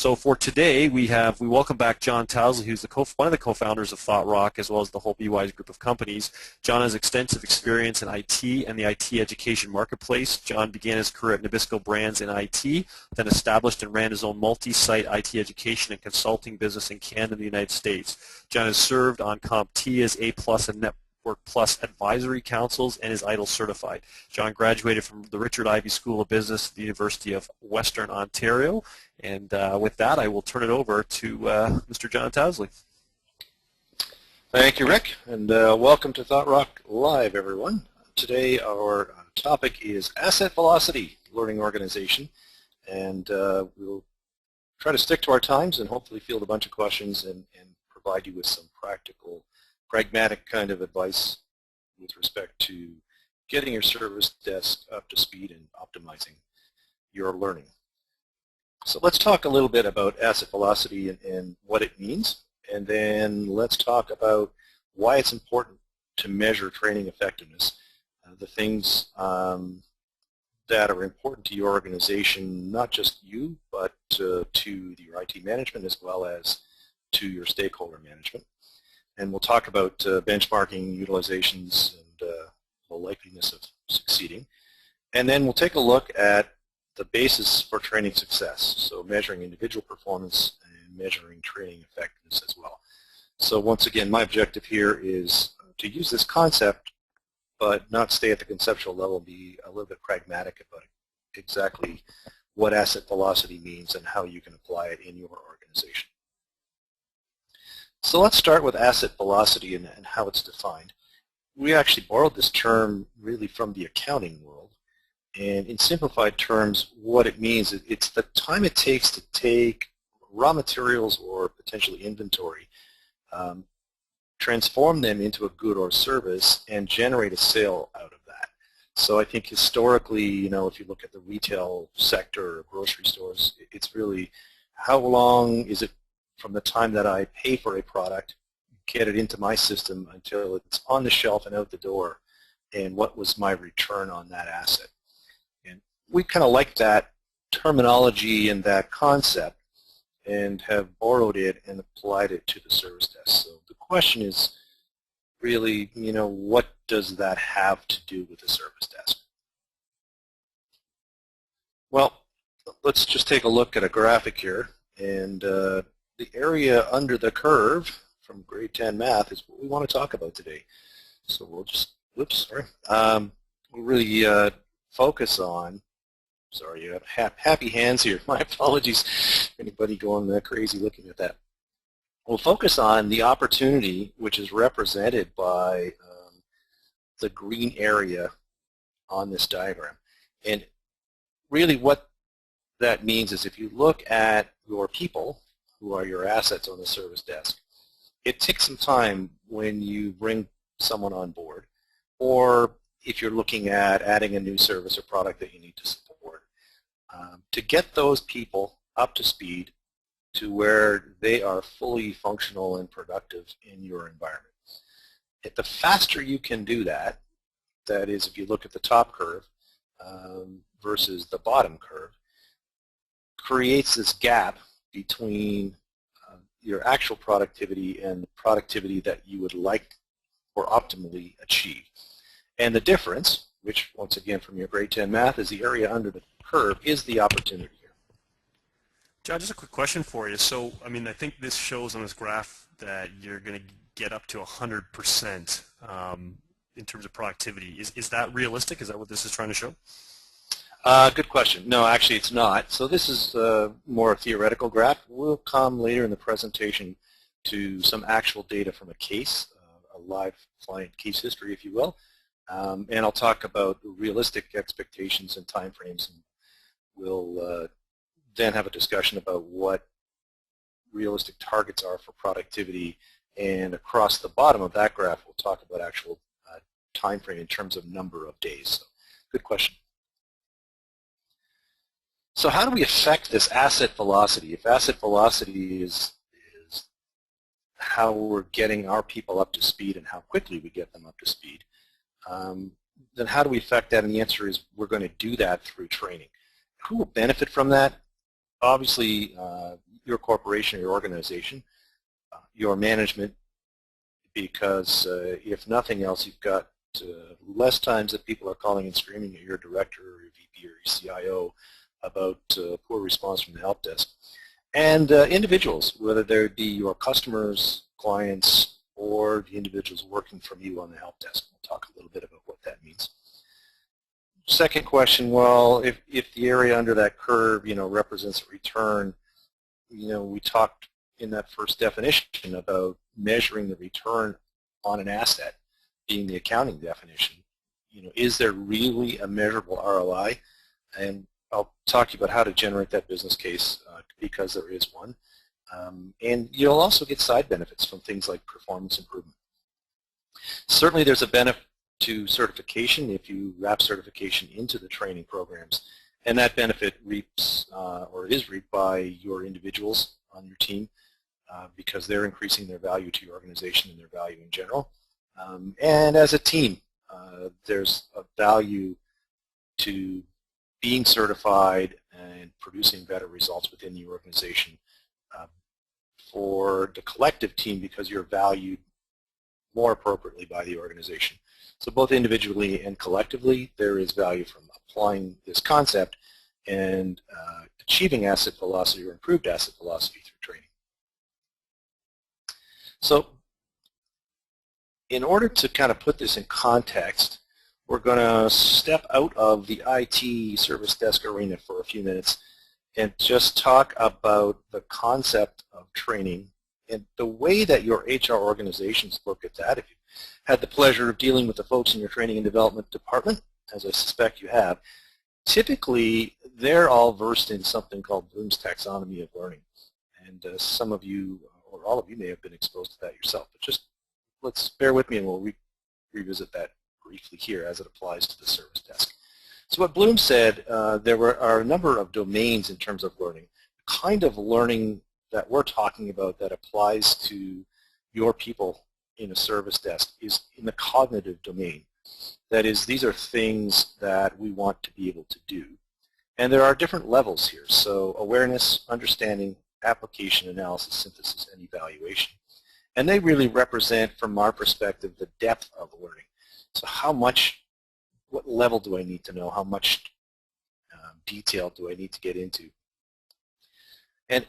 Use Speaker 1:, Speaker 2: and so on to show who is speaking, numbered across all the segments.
Speaker 1: So for today, we welcome back John Towsley, who's one of the co-founders of ThoughtRock, as well as the whole BWise group of companies. John has extensive experience in IT and the IT education marketplace. John began his career at Nabisco Brands in IT, then established and ran his own multi-site IT education and consulting business in Canada and the United States. John has served on CompTIA's A+ and Network Plus advisory councils and is ITIL certified. John graduated from the Richard Ivey School of Business at the University of Western Ontario. And with that, I will turn it over to Mr. John Towsley.
Speaker 2: Thank you, Rick, and welcome to ThoughtRock Live, everyone. Today our topic is asset velocity, learning organization, and we'll try to stick to our times and hopefully field a bunch of questions and provide you with some practical, pragmatic kind of advice with respect to getting your service desk up to speed and optimizing your learning. So let's talk a little bit about asset velocity and what it means, and then let's talk about why it's important to measure training effectiveness, the things that are important to your organization, not just you, but to your IT management as well as to your stakeholder management. And we'll talk about benchmarking, utilizations, and the likeliness of succeeding. And then we'll take a look at the basis for training success, so measuring individual performance and measuring training effectiveness as well. So once again, my objective here is to use this concept, but not stay at the conceptual level, be a little bit pragmatic about exactly what asset velocity means and how you can apply it in your organization. So let's start with asset velocity and how it's defined. We actually borrowed this term really from the accounting world. And in simplified terms, what it means is it's the time it takes to take raw materials or potentially inventory, transform them into a good or service, and generate a sale out of that. So I think historically, if you look at the retail sector or grocery stores, it's really how long is it from the time that I pay for a product, get it into my system until it's on the shelf and out the door, and what was my return on that asset. And we kind of like that terminology and that concept and have borrowed it and applied it to the service desk. So the question is really, what does that have to do with the service desk? Well, let's just take a look at a graphic here, and the area under the curve from grade 10 math is what we want to talk about today. So we'll just, we'll really focus on, sorry, you have happy hands here. My apologies, anybody going crazy looking at that. We'll focus on the opportunity which is represented by the green area on this diagram. And really what that means is if you look at your people, who are your assets on the service desk, it takes some time when you bring someone on board, or if you're looking at adding a new service or product that you need to support, to get those people up to speed to where they are fully functional and productive in your environment. The faster you can do that, that is if you look at the top curve versus the bottom curve, creates this gap between your actual productivity and the productivity that you would like or optimally achieve. And the difference, which once again from your grade 10 math, is the area under the curve, is the opportunity here.
Speaker 1: John, just a quick question for you. So, I think this shows on this graph that you're going to get up to 100% in terms of productivity. Is that realistic? Is that what this is trying to show?
Speaker 2: Good question. No, actually it's not. So this is more a theoretical graph. We'll come later in the presentation to some actual data from a case, a live client case history, if you will. And I'll talk about realistic expectations and timeframes, and we'll then have a discussion about what realistic targets are for productivity. And across the bottom of that graph, we'll talk about actual time frame in terms of number of days. So, good question. So how do we affect this asset velocity? If asset velocity is how we're getting our people up to speed and how quickly we get them up to speed, then how do we affect that? And the answer is we're going to do that through training. Who will benefit from that? Obviously, your corporation, your organization, your management, because if nothing else, you've got less times that people are calling and screaming at your director or your VP or your CIO about poor response from the help desk. And individuals, whether they be your customers, clients, or the individuals working from you on the help desk. We'll talk a little bit about what that means. Second question, well, if the area under that curve, represents a return, we talked in that first definition about measuring the return on an asset, being the accounting definition. Is there really a measurable ROI? And I'll talk to you about how to generate that business case because there is one. And you'll also get side benefits from things like performance improvement. Certainly there's a benefit to certification if you wrap certification into the training programs, and that benefit reaps or is reaped by your individuals on your team because they're increasing their value to your organization and their value in general. And as a team, there's a value to being certified and producing better results within the organization for the collective team because you're valued more appropriately by the organization. So both individually and collectively, there is value from applying this concept and achieving asset velocity or improved asset velocity through training. So in order to kind of put this in context, we're going to step out of the IT service desk arena for a few minutes and just talk about the concept of training and the way that your HR organizations look at that. If you've had the pleasure of dealing with the folks in your training and development department, as I suspect you have, typically they're all versed in something called Bloom's Taxonomy of learning. And some of you, or all of you, may have been exposed to that yourself. But just let's bear with me and we'll revisit that briefly here as it applies to the service desk. So what Bloom said, there are a number of domains in terms of learning. The kind of learning that we're talking about that applies to your people in a service desk is in the cognitive domain. That is, these are things that we want to be able to do. And there are different levels here. So awareness, understanding, application, analysis, synthesis, and evaluation. And they really represent, from our perspective, the depth of learning. So what level do I need to know? How much detail do I need to get into? And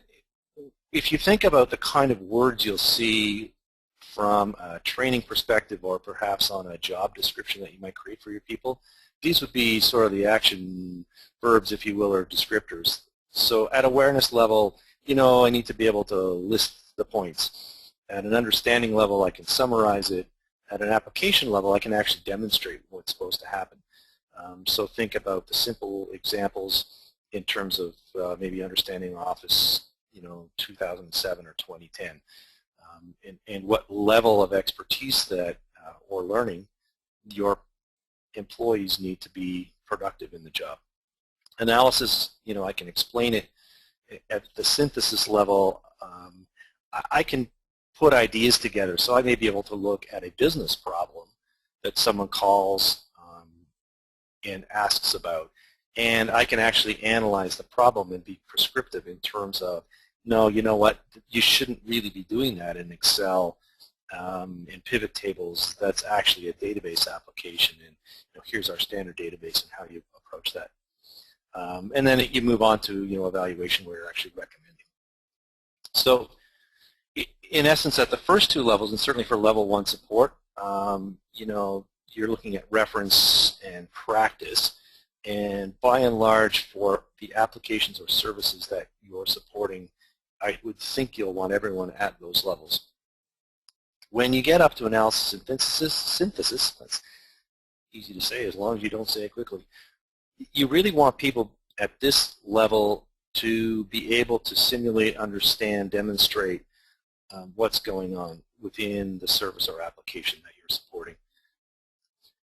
Speaker 2: if you think about the kind of words you'll see from a training perspective or perhaps on a job description that you might create for your people, these would be sort of the action verbs, if you will, or descriptors. So at awareness level, I need to be able to list the points. At an understanding level, I can summarize it. At an application level, I can actually demonstrate what's supposed to happen. So think about the simple examples in terms of maybe understanding Office, 2007 or 2010, and what level of expertise that or learning your employees need to be productive in the job. Analysis, I can explain it at the synthesis level. I can put ideas together. So I may be able to look at a business problem that someone calls and asks about, and I can actually analyze the problem and be prescriptive in terms of, no, you know what, you shouldn't really be doing that in Excel in pivot tables. That's actually a database application, and here's our standard database and how you approach that. And then you move on to evaluation, where you're actually recommending. So in essence, at the first two levels, and certainly for level 1 support, you're looking at reference and practice, and by and large for the applications or services that you're supporting, I would think you'll want everyone at those levels. When you get up to analysis and synthesis, that's easy to say as long as you don't say it quickly, you really want people at this level to be able to simulate, understand, demonstrate what's going on within the service or application that you're supporting.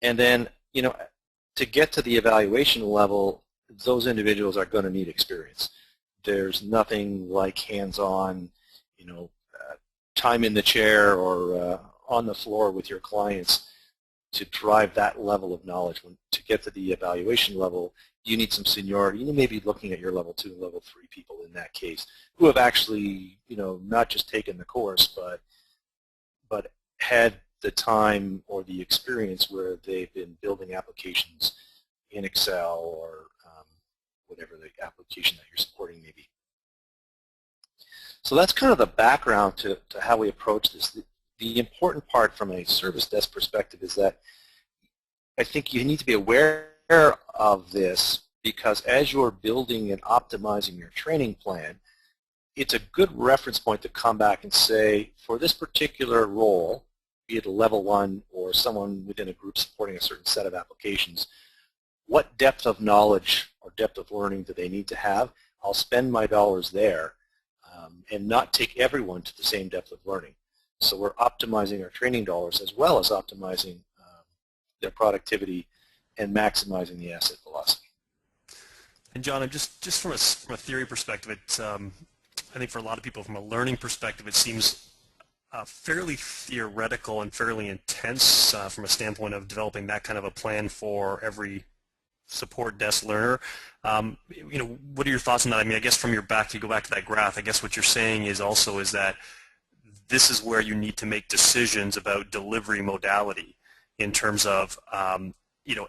Speaker 2: And then, to get to the evaluation level, those individuals are going to need experience. There's nothing like hands-on, time in the chair or on the floor with your clients to drive that level of knowledge. To get to the evaluation level, you need some seniority. You may be looking at your level 2 and level 3 people in that case who have actually, not just taken the course, but had the time or the experience where they've been building applications in Excel or whatever the application that you're supporting may be. So that's kind of the background to how we approach this. The important part from a service desk perspective is that I think you need to be aware of this, because as you're building and optimizing your training plan, it's a good reference point to come back and say, for this particular role, be it a level 1 or someone within a group supporting a certain set of applications, what depth of knowledge or depth of learning do they need to have? I'll spend my dollars there and not take everyone to the same depth of learning. So we're optimizing our training dollars as well as optimizing their productivity and maximizing the asset velocity.
Speaker 1: And John, I'm just from a theory perspective, it's, I think for a lot of people from a learning perspective, it seems fairly theoretical and fairly intense from a standpoint of developing that kind of a plan for every support desk learner. What are your thoughts on that? I mean, I guess from you go back to that graph, I guess what you're saying is that this is where you need to make decisions about delivery modality in terms of,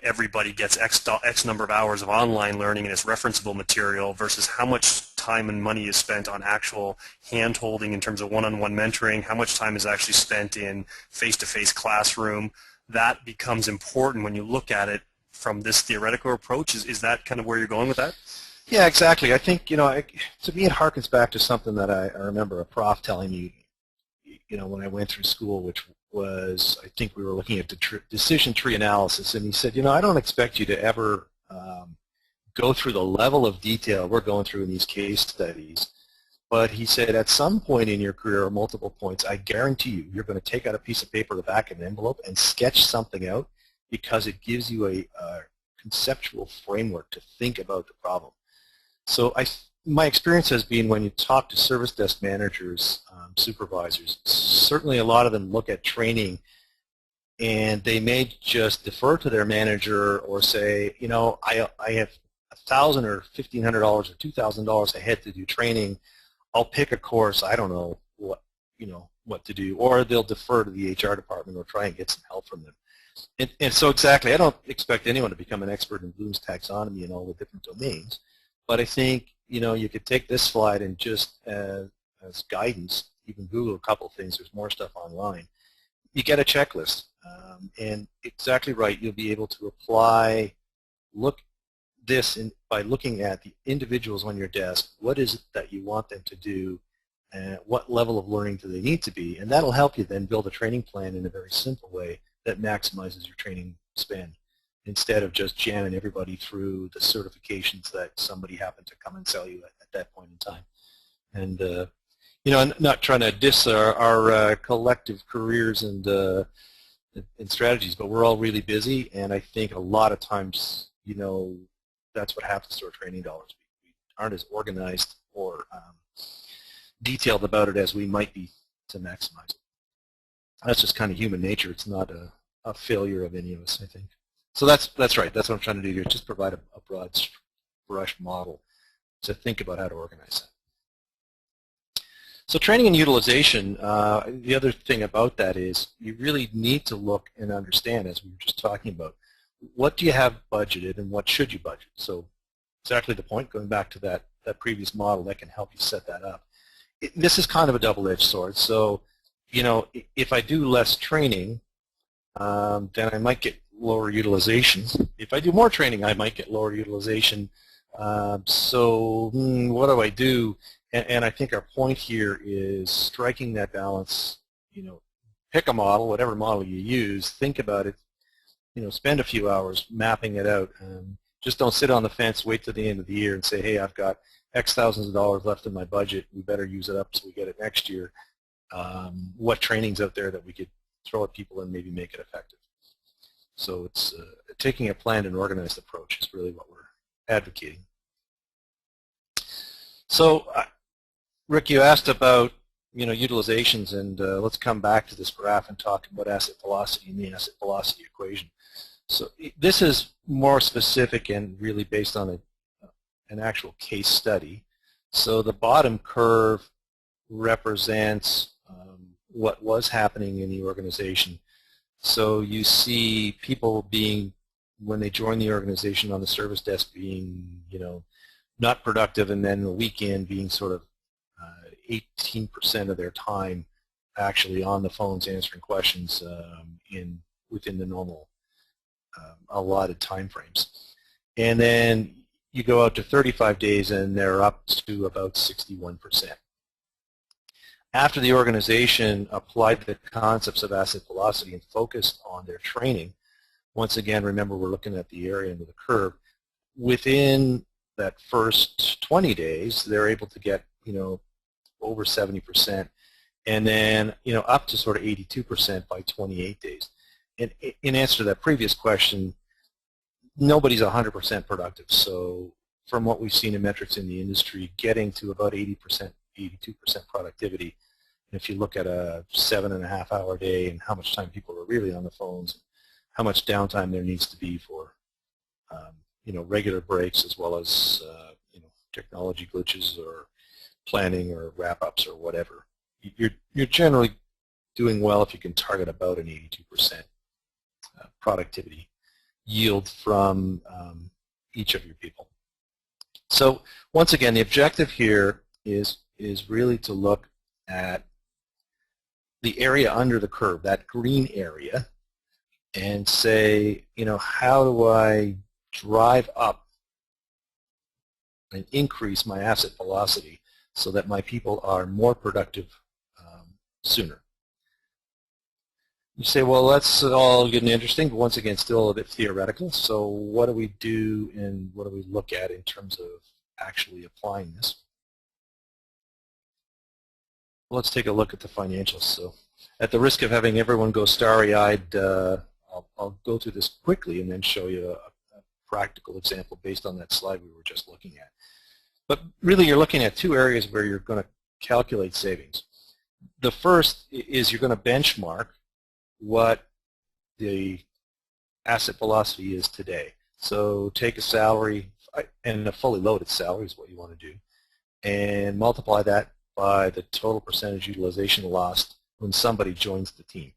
Speaker 1: everybody gets X number of hours of online learning and it's referenceable material versus how much time and money is spent on actual hand-holding in terms of one-on-one mentoring, how much time is actually spent in face-to-face classroom. That becomes important when you look at it from this theoretical approach. Is that kind of where you're going with that?
Speaker 2: Yeah, exactly. I think, to me it harkens back to something that I remember a prof telling me, when I went through school, which was, I think we were looking at the decision tree analysis, and he said, I don't expect you to ever go through the level of detail we're going through in these case studies, but he said at some point in your career, or multiple points, I guarantee you're going to take out a piece of paper, the back of an envelope, and sketch something out, because it gives you a conceptual framework to think about the problem. So my experience has been when you talk to service desk managers, supervisors, certainly a lot of them look at training and they may just defer to their manager or say, I have $1,000 or $1,500 or $2,000 ahead to do training. I'll pick a course. I don't know what to do. Or they'll defer to the HR department or try and get some help from them. And so exactly, I don't expect anyone to become an expert in Bloom's taxonomy in all the different domains, but I think, you could take this slide and just as guidance, you can Google a couple things, there's more stuff online. You get a checklist, and exactly right, you'll be able to look this by looking at the individuals on your desk, what is it that you want them to do, and what level of learning do they need to be, and that'll help you then build a training plan in a very simple way that maximizes your training spend, instead of just jamming everybody through the certifications that somebody happened to come and sell you at that point in time. And I'm not trying to diss our collective careers and strategies, but we're all really busy, and I think a lot of times, that's what happens to our training dollars. We aren't as organized or detailed about it as we might be to maximize it. That's just kind of human nature. It's not a failure of any of us, I think. So that's right. That's what I'm trying to do here, just provide a broad brush model to think about how to organize that. So training and utilization, the other thing about that is you really need to look and understand, as we were just talking about, what do you have budgeted and what should you budget? So exactly the point, going back to that previous model that can help you set that up. This is kind of a double-edged sword. So, if I do less training, then I might get lower utilization. If I do more training, I might get lower utilization. So what do I do? And I think our point here is striking that balance. Pick a model, whatever model you use, think about it, spend a few hours mapping it out. Just don't sit on the fence, wait till the end of the year and say, hey, I've got X thousands of dollars left in my budget, we better use it up so we get it next year. What training's out there that we could throw at people and maybe make it effective? So it's taking a planned and organized approach is really what we're advocating. So, Rick, you asked about utilizations, and let's come back to this graph and talk about asset velocity and the asset velocity equation. So this is more specific and really based on an actual case study. So the bottom curve represents what was happening in the organization. So you see people being, when they join the organization on the service desk, being, not productive, and then the weekend being sort of 18% of their time actually on the phones answering questions within the normal allotted time frames. And then you go out to 35 days and they're up to about 61%. After the organization applied the concepts of asset velocity and focused on their training, once again, remember we're looking at the area under the curve, within that first 20 days, they're able to get, over 70%, and then, up to sort of 82% by 28 days. And in answer to that previous question, nobody's 100% productive. So from what we've seen in metrics in the industry, getting to about 80%, 82% productivity, and if you look at a 7.5-hour day and how much time people are really on the phones, how much downtime there needs to be for regular breaks, as well as technology glitches or planning or wrap-ups or whatever. You're generally doing well if you can target about an 82% productivity yield from each of your people. So once again, the objective here is really to look at the area under the curve, that green area, and say, how do I drive up and increase my asset velocity so that my people are more productive sooner. You say, well, that's all good and interesting, but once again, still a bit theoretical. So what do we do and what do we look at in terms of actually applying this? Well, let's take a look at the financials. So at the risk of having everyone go starry-eyed, I'll go through this quickly and then show you a practical example based on that slide we were just looking at. But really, you're looking at two areas where you're going to calculate savings. The first is you're going to benchmark what the asset velocity is today. So take a salary, and a fully loaded salary is what you want to do, and multiply that by the total percentage utilization lost when somebody joins the team.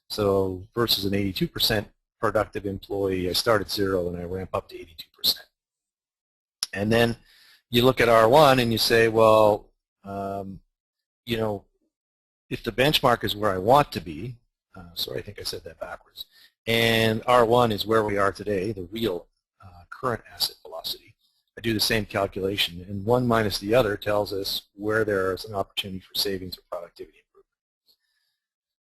Speaker 2: So versus an 82% productive employee, I start at 0 and I ramp up to 82%. And then you look at R1 and you say, well, if the benchmark is where I want to be, sorry, I think I said that backwards, and R1 is where we are today, the real current asset velocity, I do the same calculation, and one minus the other tells us where there is an opportunity for savings or productivity improvement.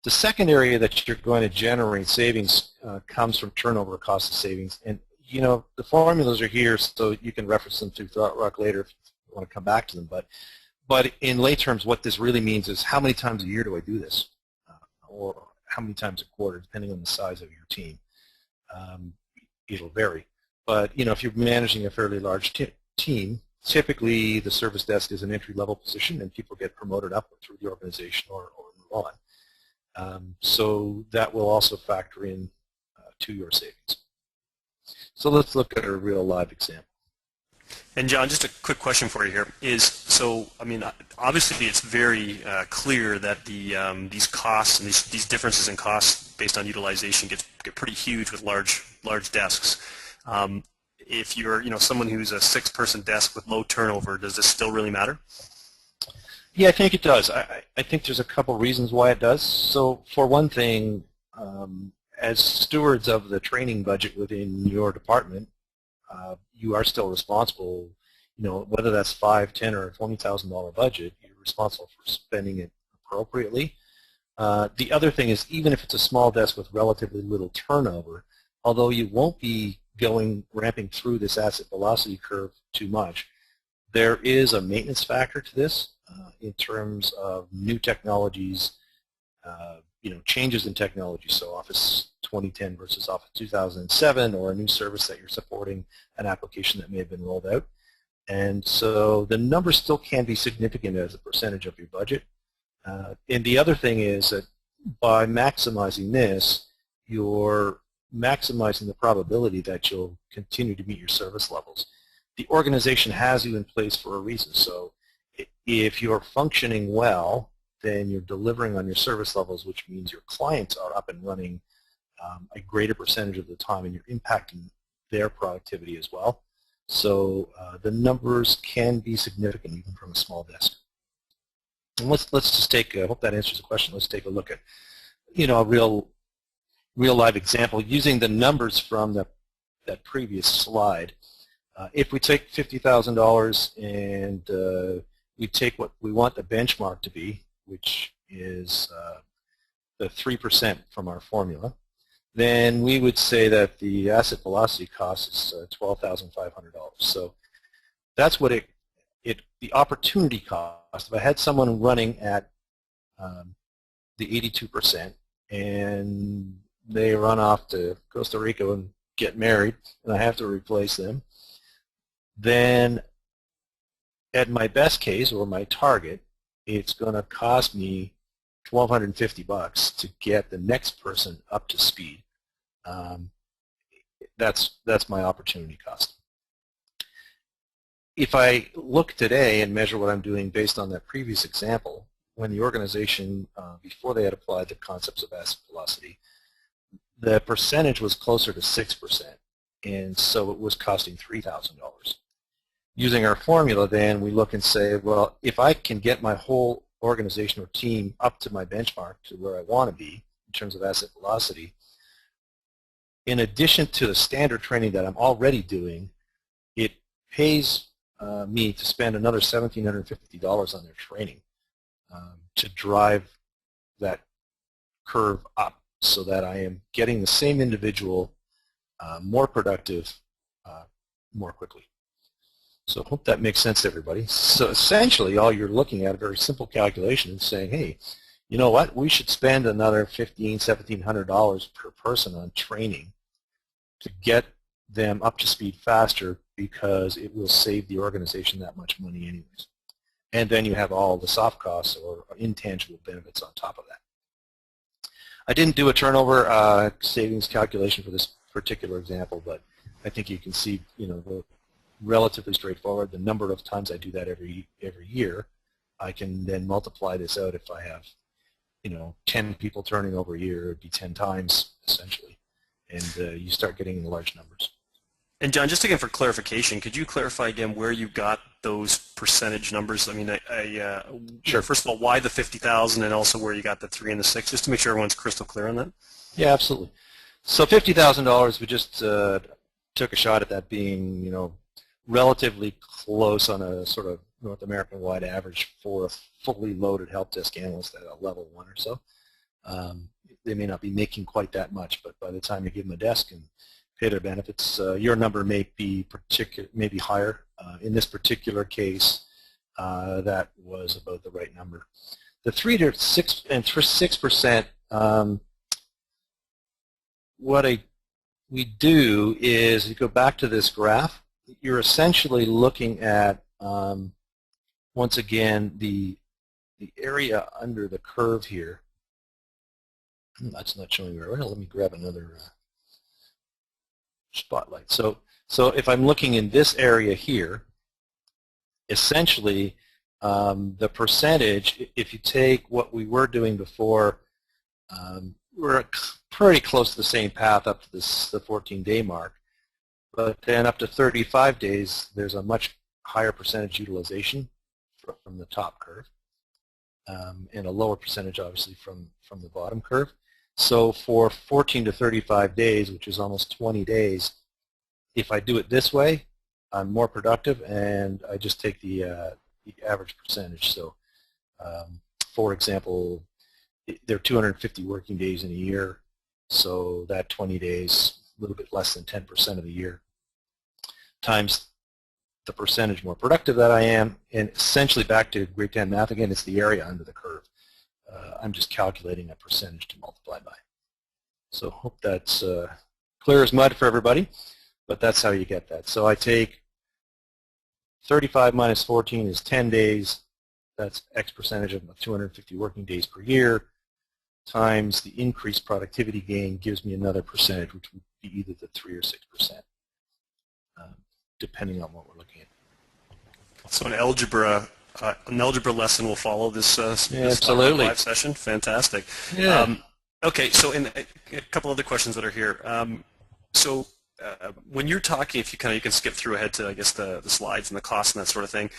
Speaker 2: The second area that you're going to generate savings comes from turnover cost of savings, and the formulas are here so you can reference them through ThoughtRock later if you want to come back to them, but in lay terms, what this really means is how many times a year do I do this, or how many times a quarter, depending on the size of your team. It'll vary. But if you're managing a fairly large team, typically the service desk is an entry-level position and people get promoted up through the organization or move on. So that will also factor in to your savings. So let's look at a real live example.
Speaker 1: And John, just a quick question for you here is, so I mean, obviously it's very clear that these costs and these differences in costs based on utilization get pretty huge with large desks. If you're someone who's a 6-person desk with low turnover, does this still really matter?
Speaker 2: Yeah, I think it does. I think there's a couple reasons why it does. So for one thing, as stewards of the training budget within your department, you are still responsible, whether that's $5,000, $10,000, or $20,000 budget, you're responsible for spending it appropriately. The other thing is, even if it's a small desk with relatively little turnover, although you won't be ramping through this asset velocity curve too much, there is a maintenance factor to this in terms of new technologies, changes in technology, so Office 2010 versus Office 2007, or a new service that you're supporting, an application that may have been rolled out. And so the numbers still can be significant as a percentage of your budget. And the other thing is that by maximizing this, you're maximizing the probability that you'll continue to meet your service levels. The organization has you in place for a reason. So if you're functioning well, then you're delivering on your service levels, which means your clients are up and running a greater percentage of the time, and you're impacting their productivity as well. So the numbers can be significant even from a small desk. And let's just take, I hope that answers the question, let's take a look at, a real live example using the numbers from that previous slide. If we take $50,000 and we take what we want the benchmark to be, which is the 3% from our formula, then we would say that the asset velocity cost is $12,500. So that's what the opportunity cost. If I had someone running at the 82% and they run off to Costa Rica and get married and I have to replace them, then at my best case or my target, it's going to cost me $1,250 to get the next person up to speed. That's my opportunity cost. If I look today and measure what I'm doing based on that previous example, when the organization, before they had applied the concepts of asset velocity, the percentage was closer to 6%, and so it was costing $3,000. Using our formula, then, we look and say, well, if I can get my whole organization or team up to my benchmark to where I want to be in terms of asset velocity, in addition to the standard training that I'm already doing, it pays me to spend another $1,750 on their training to drive that curve up so that I am getting the same individual more productive more quickly. So I hope that makes sense to everybody. So essentially all you're looking at, a very simple calculation, and saying, hey, you know what, we should spend another $1,500, $1,700 per person on training to get them up to speed faster, because it will save the organization that much money anyways. And then you have all the soft costs or intangible benefits on top of that. I didn't do a turnover savings calculation for this particular example, but I think you can see, the relatively straightforward. The number of times I do that every year, I can then multiply this out. If I have, 10 people turning over a year, it would be 10 times essentially, and you start getting in large numbers.
Speaker 1: And John, just again for clarification, could you clarify again where you got those percentage numbers? I mean,
Speaker 2: Sure.
Speaker 1: First of all, why the 50,000, and also where you got the 3 and the 6, just to make sure everyone's crystal clear on that.
Speaker 2: Yeah, absolutely. So $50,000, we just took a shot at that being, relatively close on a sort of North American-wide average for a fully loaded help desk analyst at a level 1 or so. They may not be making quite that much, but by the time you give them a desk and pay their benefits, your number may be higher. In this particular case, that was about the right number. The 3 to 6 and 6%. What we do is you go back to this graph. You're essentially looking at once again the area under the curve here. That's not showing very well. Let me grab another spotlight. So if I'm looking in this area here, essentially the percentage, if you take what we were doing before, we're pretty close to the same path up to the 14-day mark, but then up to 35 days, there's a much higher percentage utilization from the top curve, and a lower percentage, obviously, from the bottom curve. So for 14 to 35 days, which is almost 20 days, if I do it this way, I'm more productive, and I just take the average percentage. So, for example, there are 250 working days in a year, so that 20 days, a little bit less than 10% of the year, times the percentage more productive that I am, and essentially back to grade 10 math again, it's the area under the curve. I'm just calculating a percentage to multiply by. So hope that's clear as mud for everybody, but that's how you get that. So I take 35 minus 14 is 10 days. That's X percentage of 250 working days per year. times the increased productivity gain gives me another percentage, which would be either the 3 or 6%, depending on what we're looking at.
Speaker 1: So an algebra lesson will follow this,
Speaker 2: Absolutely.
Speaker 1: live session. Fantastic.
Speaker 2: Yeah.
Speaker 1: Okay, so a couple other questions that are here. When you're talking, if you can skip through ahead to, I guess, the slides and the costs and that sort of thing.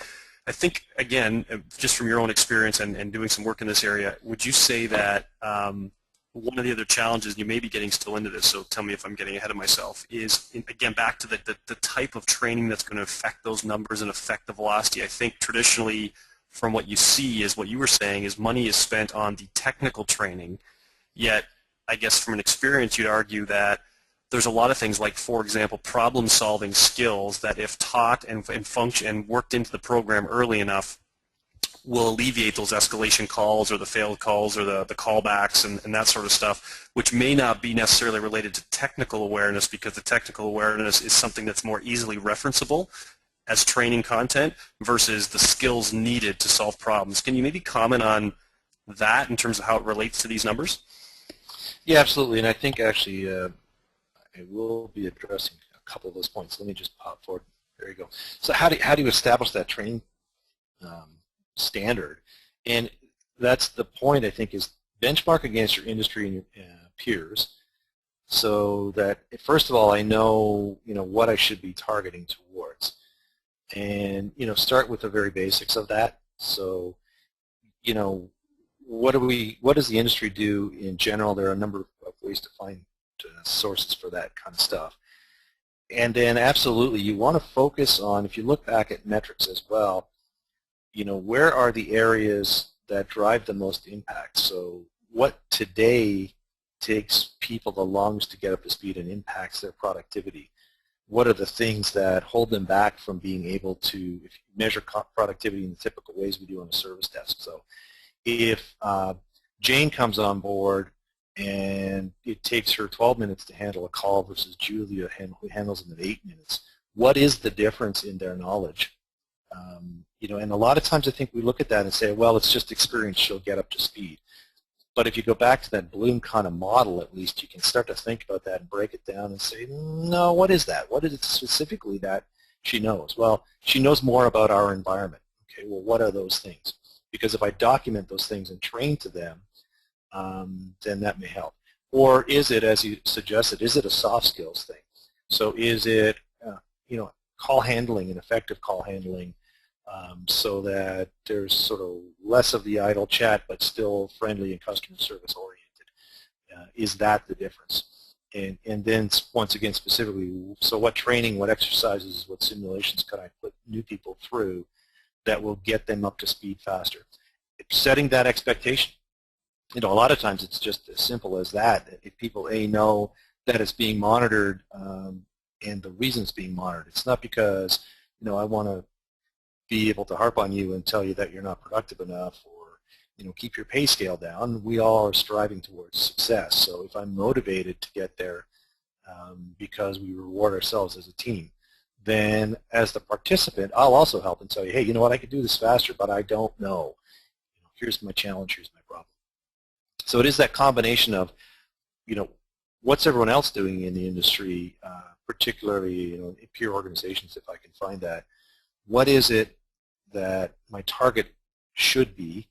Speaker 1: I think, again, just from your own experience and doing some work in this area, would you say that one of the other challenges, and you may be getting still into this, so tell me if I'm getting ahead of myself, is, again, back to the type of training that's going to affect those numbers and affect the velocity. I think traditionally, from what you see, is what you were saying, is money is spent on the technical training, yet I guess from an experience you'd argue that there's a lot of things like, for example, problem-solving skills that if taught and function and worked into the program early enough will alleviate those escalation calls or the failed calls or the callbacks and that sort of stuff, which may not be necessarily related to technical awareness, because the technical awareness is something that's more easily referenceable as training content versus the skills needed to solve problems. Can you maybe comment on that in terms of how it relates to these numbers?
Speaker 2: Yeah, absolutely. And I think actually I will be addressing a couple of those points. Let me just pop forward. There you go. So how do you establish that training standard? And that's the point, I think, is benchmark against your industry and your peers, so that first of all I know what I should be targeting towards, and start with the very basics of that. So what does the industry do in general? There are a number of ways to find sources for that kind of stuff. And then absolutely you want to focus on, if you look back at metrics as well, where are the areas that drive the most impact? So what today takes people the longest to get up to speed and impacts their productivity? What are the things that hold them back from being able to measure productivity in the typical ways we do on a service desk? So if Jane comes on board and it takes her 12 minutes to handle a call versus Julia who handles them in 8 minutes, what is the difference in their knowledge? And a lot of times I think we look at that and say, well, it's just experience, she'll get up to speed. But if you go back to that Bloom kind of model, at least you can start to think about that and break it down and say, no, what is that? What is it specifically that she knows? Well, she knows more about our environment. Okay, well, what are those things? Because if I document those things and train to them, then that may help. Or is it, as you suggested, is it a soft skills thing? So is it, call handling and effective call handling, so that there's sort of less of the idle chat but still friendly and customer service oriented? Is that the difference? And then once again specifically, so what training, what exercises, what simulations can I put new people through that will get them up to speed faster? Setting that expectation. A lot of times it's just as simple as that. If people know that it's being monitored and the reason it's being monitored, it's not because I want to be able to harp on you and tell you that you're not productive enough, or keep your pay scale down. We all are striving towards success. So if I'm motivated to get there because we reward ourselves as a team, then as the participant, I'll also help and tell you, hey, you know what, I could do this faster, but I don't know. Here's my challenge, here's my problem. So it is that combination of, what's everyone else doing in the industry, particularly, peer organizations, if I can find that. What is it that my target should be,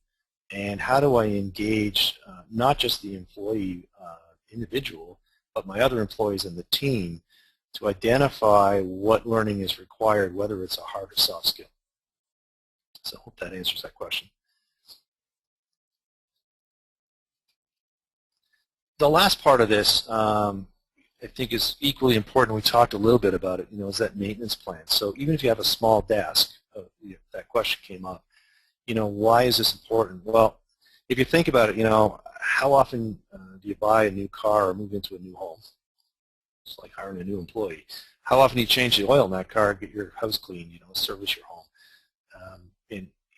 Speaker 2: and how do I engage not just the employee individual, but my other employees and the team to identify what learning is required, whether it's a hard or soft skill. So I hope that answers that question. The last part of this, I think, is equally important. We talked a little bit about it, is that maintenance plan. So even if you have a small desk, that question came up, why is this important? Well, if you think about it, how often do you buy a new car or move into a new home? It's like hiring a new employee. How often do you change the oil in that car, get your house clean, service your home?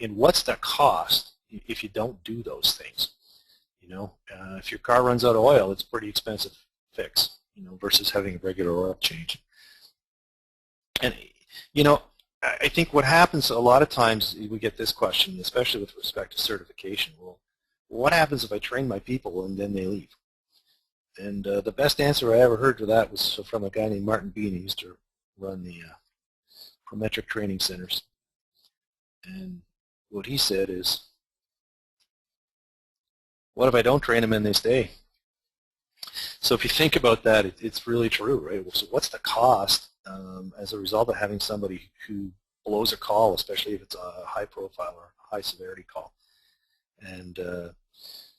Speaker 2: And what's the cost if you don't do those things? If your car runs out of oil, it's a pretty expensive fix, versus having a regular oil change. And, I think what happens a lot of times, we get this question, especially with respect to certification. Well, what happens if I train my people and then they leave? And the best answer I ever heard to that was from a guy named Martin Bean, who used to run the Prometric training centers. And what he said is, what if I don't train them and they stay? So if you think about that, it's really true, right? So what's the cost as a result of having somebody who blows a call, especially if it's a high profile or high severity call? And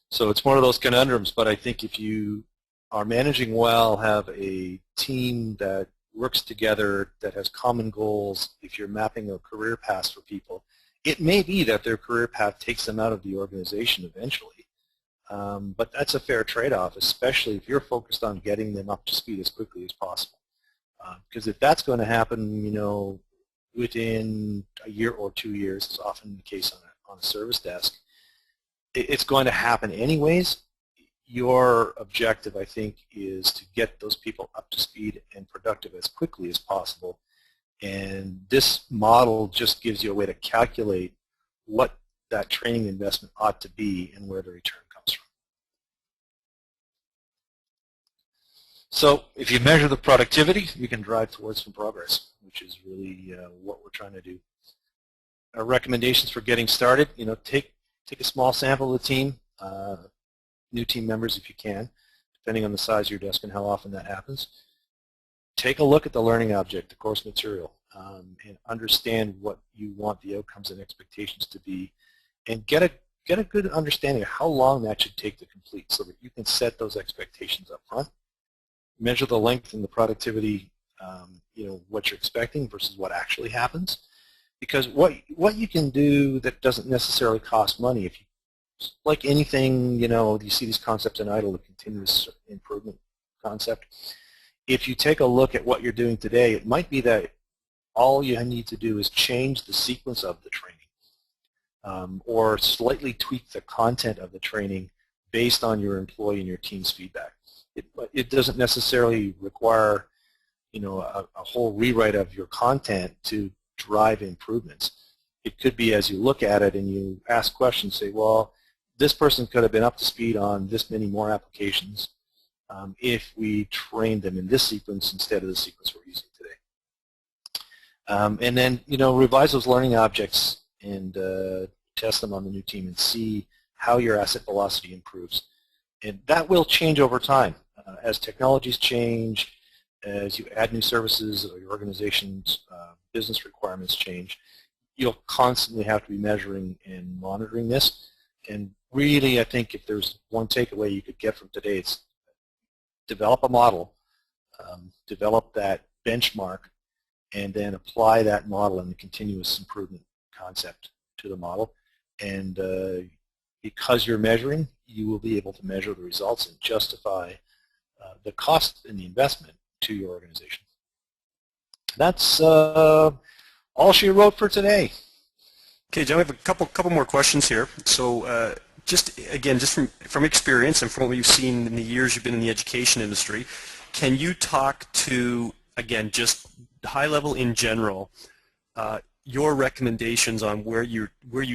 Speaker 2: so it's one of those conundrums, but I think if you are managing well, have a team that works together, that has common goals, if you're mapping a career path for people, it may be that their career path takes them out of the organization eventually. But that's a fair trade-off, especially if you're focused on getting them up to speed as quickly as possible. Because if that's going to happen, you know, within a year or 2 years, is often the case on a service desk, it's going to happen anyways. Your objective, I think, is to get those people up to speed and productive as quickly as possible. And this model just gives you a way to calculate what that training investment ought to be and where the return comes from. So if you measure the productivity, you can drive towards some progress, which is really what we're trying to do. Our recommendations for getting started, you know, take a small sample of the team, new team members if you can, depending on the size of your desk and how often that happens. Take a look at the learning object, the course material, and understand what you want the outcomes and expectations to be, and get a good understanding of how long that should take to complete so that you can set those expectations up front. Measure the length and the productivity, you know, what you're expecting versus what actually happens. Because what you can do that doesn't necessarily cost money, if you, like anything, you know, you see these concepts in IDLE, the continuous improvement concept. If you take a look at what you're doing today, it might be that all you need to do is change the sequence of the training or slightly tweak the content of the training based on your employee and your team's feedback. It doesn't necessarily require, you know, a whole rewrite of your content to drive improvements. It could be as you look at it and you ask questions, say, well, this person could have been up to speed on this many more applications if we trained them in this sequence instead of the sequence we're using today. And then, you know, revise those learning objects and test them on the new team and see how your asset velocity improves. And that will change over time. As technologies change, as you add new services or your organization's business requirements change, you'll constantly have to be measuring and monitoring this. And really, I think if there's one takeaway you could get from today, it's develop a model, develop that benchmark, and then apply that model and the continuous improvement concept to the model. And because you're measuring, you will be able to measure the results and justify the cost and the investment to your organization. That's all she wrote for today.
Speaker 1: Okay, John, we have a couple more questions here. So just from experience and from what you've seen in the years you've been in the education industry, can you talk to, again, just high level in general, your recommendations on where you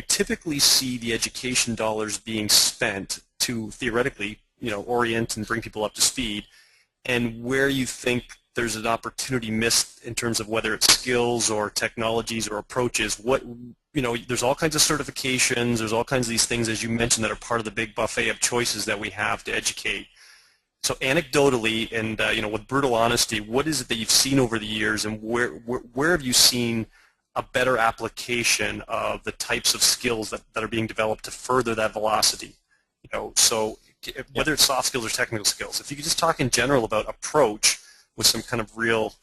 Speaker 1: typically see the education dollars being spent to theoretically, you know, orient and bring people up to speed, and where you think there's an opportunity missed in terms of whether it's skills or technologies or approaches. What, you know, there's all kinds of certifications, there's all kinds of these things, as you mentioned, that are part of the big buffet of choices that we have to educate. So anecdotally and you know, with brutal honesty, what is it that you've seen over the years, and where have you seen a better application of the types of skills that are being developed to further that velocity? You know, so whether it's soft skills or technical skills, if you could just talk in general about approach with some kind of real,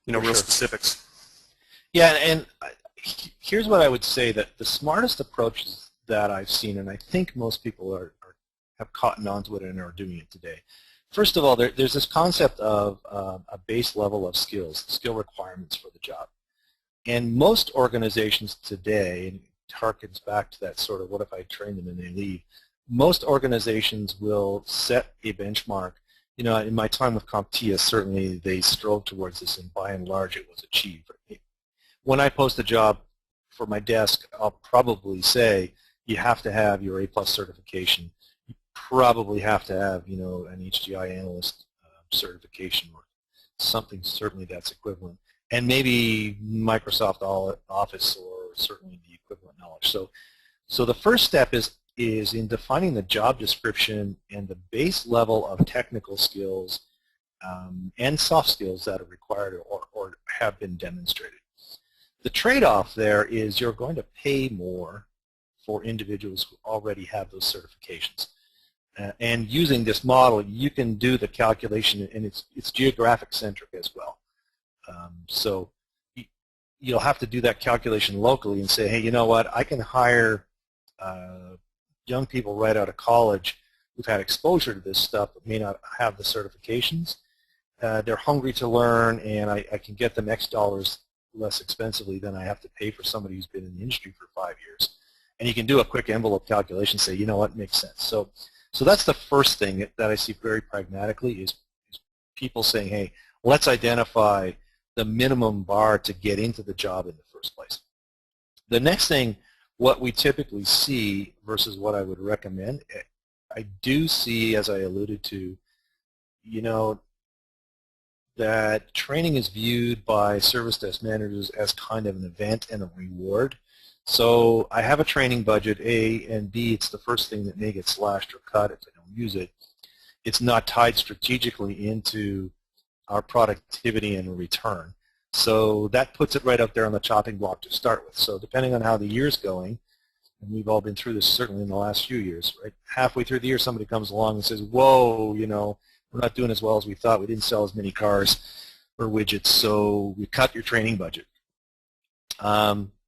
Speaker 1: you know, real specifics.
Speaker 2: Yeah, and here's what I would say, that the smartest approaches that I've seen, and I think most people have caught on to it and are doing it today. First of all, there's this concept of a base level of skills, skill requirements for the job. And most organizations today, and it harkens back to that sort of what if I train them and they leave, most organizations will set a benchmark. You know, in my time with CompTIA, certainly they strove towards this, and by and large it was achieved. When I post a job for my desk, I'll probably say, you have to have your A+ certification. You probably have to have, an HDI analyst certification or something certainly that's equivalent, and maybe Microsoft Office or certainly the equivalent knowledge. So the first step is in defining the job description and the base level of technical skills and soft skills that are required or have been demonstrated. The trade-off there is you're going to pay more for individuals who already have those certifications. And using this model, you can do the calculation, and it's geographic centric as well. So you'll have to do that calculation locally and say, hey, you know what, I can hire young people right out of college who've had exposure to this stuff but may not have the certifications. They're hungry to learn, and I can get them X dollars less expensively than I have to pay for somebody who's been in the industry for 5 years. And you can do a quick envelope calculation and say, you know what, makes sense. So that's the first thing that I see very pragmatically is people saying, hey, let's identify the minimum bar to get into the job in the first place. The next thing, what we typically see versus what I would recommend, I do see, as I alluded to, that training is viewed by service desk managers as kind of an event and a reward. So I have a training budget, A, and B, it's the first thing that may get slashed or cut if I don't use it. It's not tied strategically into our productivity and return. So that puts it right up there on the chopping block to start with. So depending on how the year's going, and we've all been through this certainly in the last few years, right? Halfway through the year, somebody comes along and says, whoa, we're not doing as well as we thought. We didn't sell as many cars or widgets, so we cut your training budget.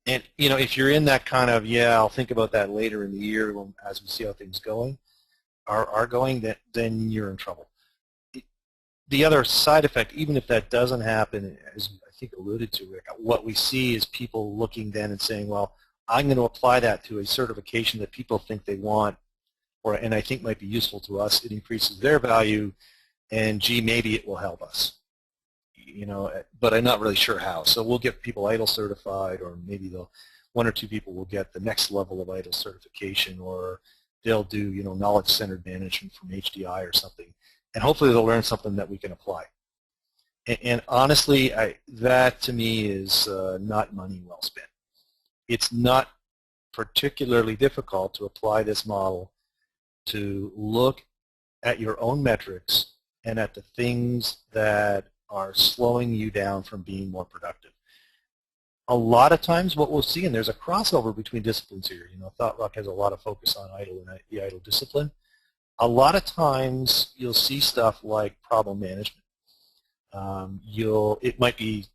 Speaker 2: And if you're in that kind of, yeah, I'll think about that later in the year as we see how things are going, then you're in trouble. The other side effect, even if that doesn't happen, as I think alluded to, Rick, what we see is people looking then and saying, well, I'm going to apply that to a certification that people think they want, and I think might be useful to us. It increases their value, and gee, maybe it will help us. But I'm not really sure how. So we'll get people ITIL certified, or maybe one or two people will get the next level of ITIL certification, or they'll do knowledge-centered management from HDI or something, and hopefully they'll learn something that we can apply. And honestly, that to me is not money well spent. It's not particularly difficult to apply this model to look at your own metrics and at the things that are slowing you down from being more productive. A lot of times what we'll see, and there's a crossover between disciplines here, ThoughtRock has a lot of focus on ITIL and the ITIL discipline. A lot of times you'll see stuff like problem management. It might be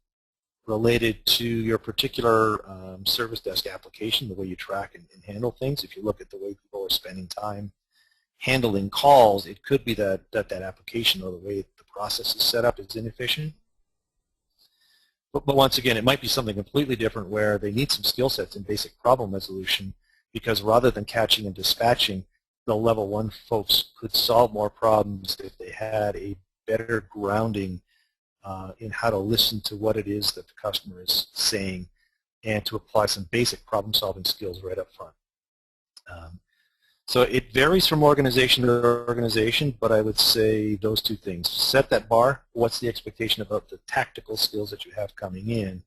Speaker 2: related to your particular service desk application, the way you track and handle things. If you look at the way people are spending time handling calls, it could be that application or the way the process is set up is inefficient. But once again, it might be something completely different where they need some skill sets in basic problem resolution, because rather than catching and dispatching, the level 1 folks could solve more problems if they had a better grounding in how to listen to what it is that the customer is saying and to apply some basic problem-solving skills right up front. So it varies from organization to organization, but I would say those two things. Set that bar. What's the expectation about the tactical skills that you have coming in?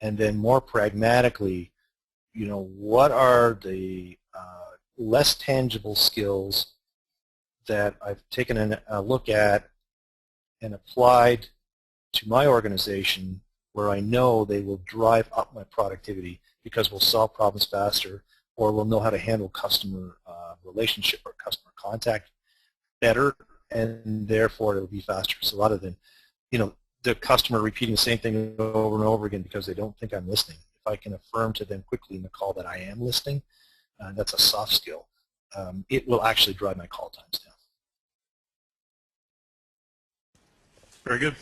Speaker 2: And then more pragmatically, what are the less tangible skills that I've taken a look at and applied to my organization where I know they will drive up my productivity because we'll solve problems faster, or we'll know how to handle customer relationship or customer contact better, and therefore it'll be faster. So rather than, the customer repeating the same thing over and over again because they don't think I'm listening, if I can affirm to them quickly in the call that I am listening, that's a soft skill. It will actually drive my call times down.
Speaker 1: Very good.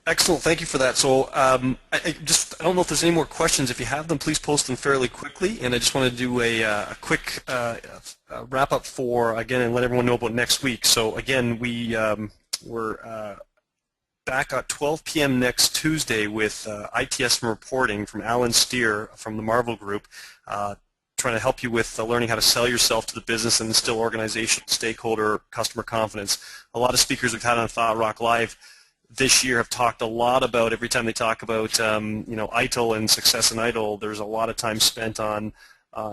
Speaker 1: Excellent. Thank you for that. So I don't know if there's any more questions. If you have them, please post them fairly quickly. And I just want to do a quick wrap-up again, and let everyone know about next week. So again, we're back at 12 p.m. next Tuesday with ITSM reporting from Alan Steer from the Marvel Group. trying to help you with learning how to sell yourself to the business and instill organizational, stakeholder, customer confidence. A lot of speakers we've had on Thought Rock Live this year have talked a lot about, every time they talk about ITIL and success in ITIL, there's a lot of time spent on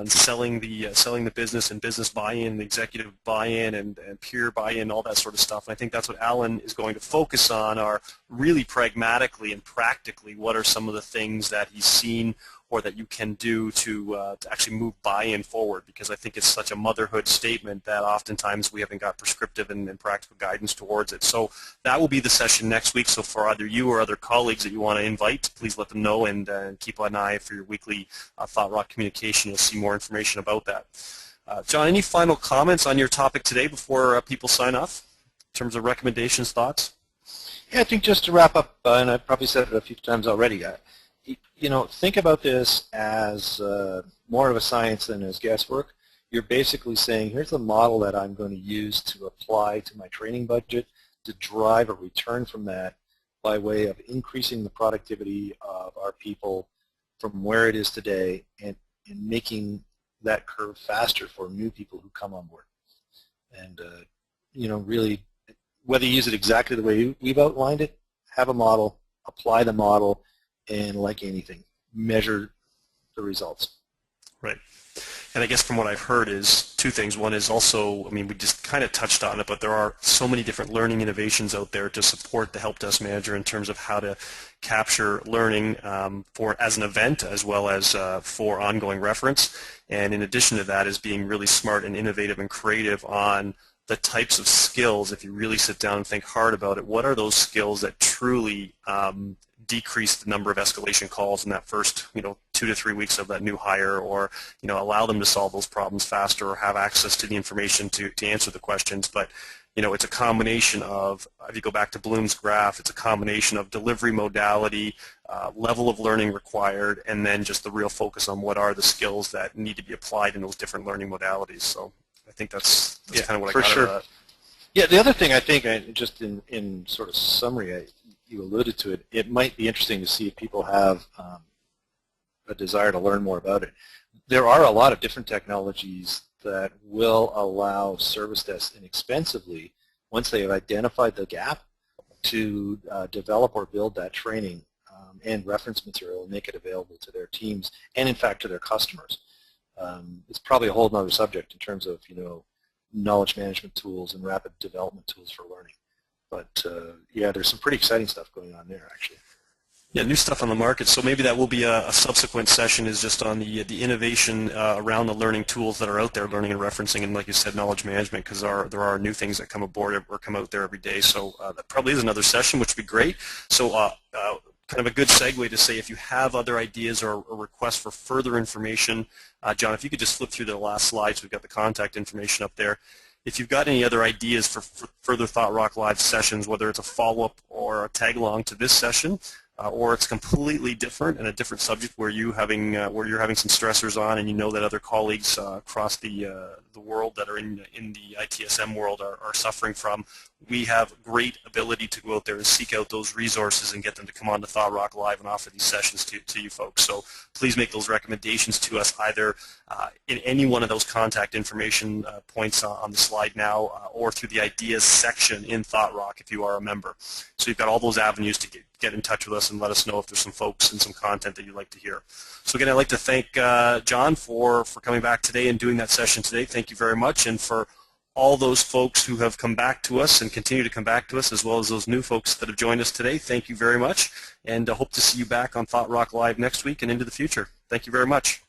Speaker 1: selling the business and business buy-in, executive buy-in, and peer buy-in, all that sort of stuff. And I think that's what Alan is going to focus on, are really pragmatically and practically what are some of the things that he's seen or that you can do to actually move buy-in forward, because I think it's such a motherhood statement that oftentimes we haven't got prescriptive and practical guidance towards it. So that will be the session next week. So for either you or other colleagues that you want to invite, please let them know, and keep an eye for your weekly Thought Rock communication. You'll see more information about that. John, any final comments on your topic today before people sign off in terms of recommendations, thoughts?
Speaker 2: Yeah, I think just to wrap up, and I've probably said it a few times already, think about this as more of a science than as guesswork. You're basically saying, here's the model that I'm going to use to apply to my training budget to drive a return from that by way of increasing the productivity of our people from where it is today and making that curve faster for new people who come on board. And, really, whether you use it exactly the way we've outlined it, have a model, apply the model, and like anything, measure the results.
Speaker 1: Right. And I guess from what I've heard is two things. One is also, we just kind of touched on it, but there are so many different learning innovations out there to support the help desk manager in terms of how to capture learning as an event as well as for ongoing reference. And in addition to that is being really smart and innovative and creative on the types of skills. If you really sit down and think hard about it, what are those skills that truly decrease the number of escalation calls in that first 2 to 3 weeks of that new hire, or allow them to solve those problems faster or have access to the information to answer the questions. But it's a combination of, if you go back to Bloom's graph, it's a combination of delivery modality, level of learning required, and then just the real focus on what are the skills that need to be applied in those different learning modalities. So I think that's kind of what I got out of that.
Speaker 2: Yeah, the other thing I think, just in sort of summary, you alluded to it, it might be interesting to see if people have a desire to learn more about it. There are a lot of different technologies that will allow service desks inexpensively, once they have identified the gap, to develop or build that training and reference material and make it available to their teams and, in fact, to their customers. It's probably a whole other subject in terms of, knowledge management tools and rapid development tools for learning. But, yeah, there's some pretty exciting stuff going on there, actually.
Speaker 1: Yeah, new stuff on the market. So maybe that will be a subsequent session, is just on the innovation around the learning tools that are out there, learning and referencing, and like you said, knowledge management, because there are new things that come aboard or come out there every day. So that probably is another session, which would be great. So kind of a good segue to say, if you have other ideas or requests for further information, John, if you could just flip through the last slides, we've got the contact information up there. If you've got any other ideas for further Thought Rock Live sessions, whether it's a follow-up or a tag-along to this session, or it's completely different and a different subject where you're having some stressors on, and you know that other colleagues across the world that are in the ITSM world are suffering from, we have great ability to go out there and seek out those resources and get them to come on to Thought Rock Live and offer these sessions to you folks. So please make those recommendations to us either in any one of those contact information points on the slide now, or through the ideas section in Thought Rock if you are a member. So you've got all those avenues to get in touch with us and let us know if there's some folks and some content that you'd like to hear. So again, I'd like to thank John for coming back today and doing that session today. Thank you very much. And for all those folks who have come back to us and continue to come back to us, as well as those new folks that have joined us today, thank you very much. And I hope to see you back on Thought Rock Live next week and into the future. Thank you very much.